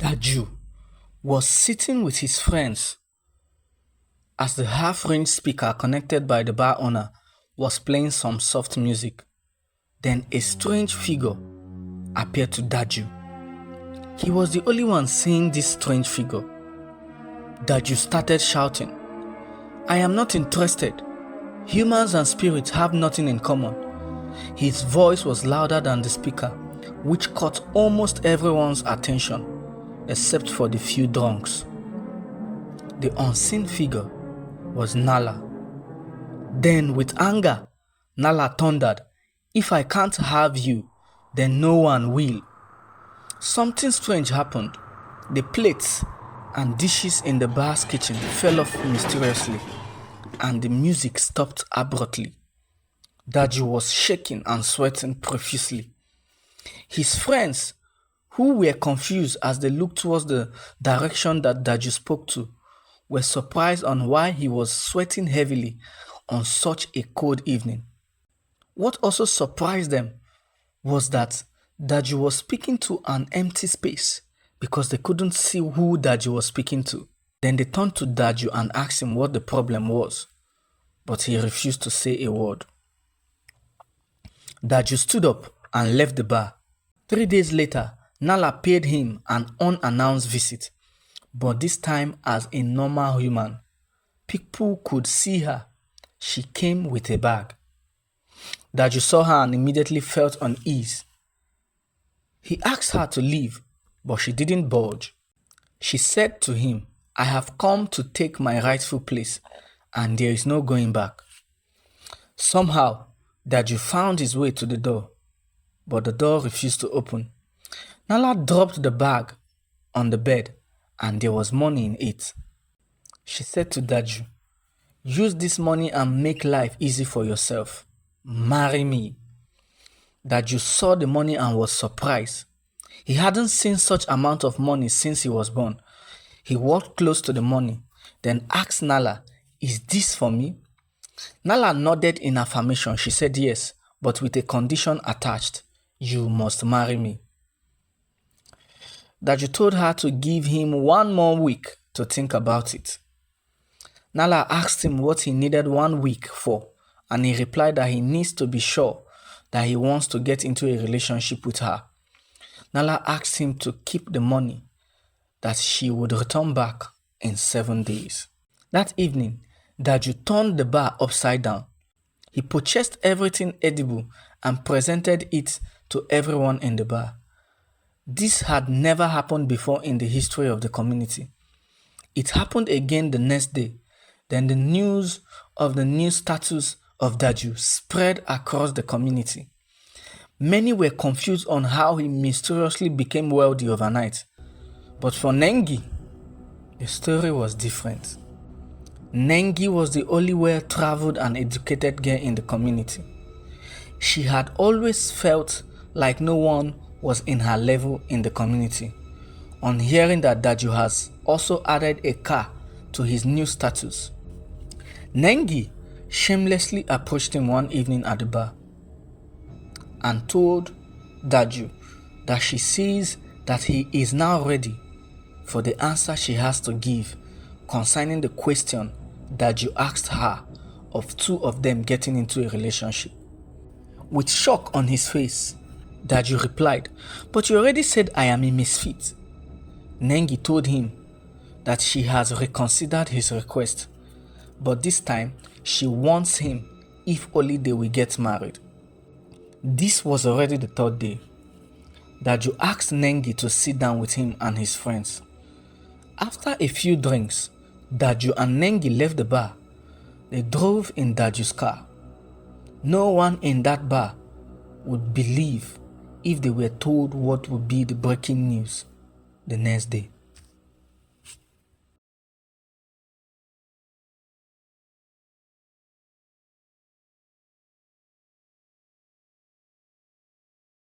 Daju was sitting with his friends as the half-range speaker connected by the bar owner was playing some soft music. Then a strange figure appeared to Daju. He was the only one seeing this strange figure. Daju started shouting, "I am not interested. Humans and spirits have nothing in common." His voice was louder than the speaker, which caught almost everyone's attention, except for the few drunks. The unseen figure was Nala. Then, with anger, Nala thundered, "If I can't have you, then no one will." Something strange happened. The plates and dishes in the bar's kitchen fell off mysteriously, and the music stopped abruptly. Daju was shaking and sweating profusely. His friends, who were confused as they looked towards the direction that Daju spoke to, were surprised on why he was sweating heavily on such a cold evening. What also surprised them was that Daju was speaking to an empty space because they couldn't see who Daju was speaking to. Then they turned to Daju and asked him what the problem was, but he refused to say a word. Daju stood up and left the bar. 3 days later, Nala paid him an unannounced visit, but this time as a normal human. People could see her. She came with a bag. Daju saw her and immediately felt unease. He asked her to leave, but she didn't budge. She said to him, "I have come to take my rightful place, and there is no going back." Somehow, Daju found his way to the door, but the door refused to open. Nala dropped the bag on the bed, and there was money in it. She said to Daju, "Use this money and make life easy for yourself. Marry me." Daju saw the money and was surprised. He hadn't seen such amount of money since he was born. He walked close to the money, then asked Nala, "Is this for me?" Nala nodded in affirmation. She said yes, but with a condition attached. "You must marry me." Daju told her to give him 1 more week to think about it. Nala asked him what he needed 1 week for, and he replied that he needs to be sure that he wants to get into a relationship with her. Nala asked him to keep the money, that she would return back in 7 days. That evening, Daju turned the bar upside down. He purchased everything edible and presented it to everyone in the bar. This had never happened before in the history of the community. It happened again the next day. Then the news of the new status of Daju spread across the community. Many were confused on how he mysteriously became wealthy overnight. But for Nengi, the story was different. Nengi was the only well-traveled and educated girl in the community. She had always felt like no one was in her level in the community. On hearing that Daju has also added a car to his new status, Nengi shamelessly approached him one evening at the bar and told Daju that she sees that he is now ready for the answer she has to give concerning the question Daju asked her of 2 of them getting into a relationship. With shock on his face, Daju replied, "But you already said I am a misfit." Nengi told him that she has reconsidered his request, but this time she wants him if only they will get married. This was already the 3rd day. Daju asked Nengi to sit down with him and his friends. After a few drinks, Daju and Nengi left the bar. They drove in Daju's car. No one in that bar would believe if they were told what would be the breaking news the next day.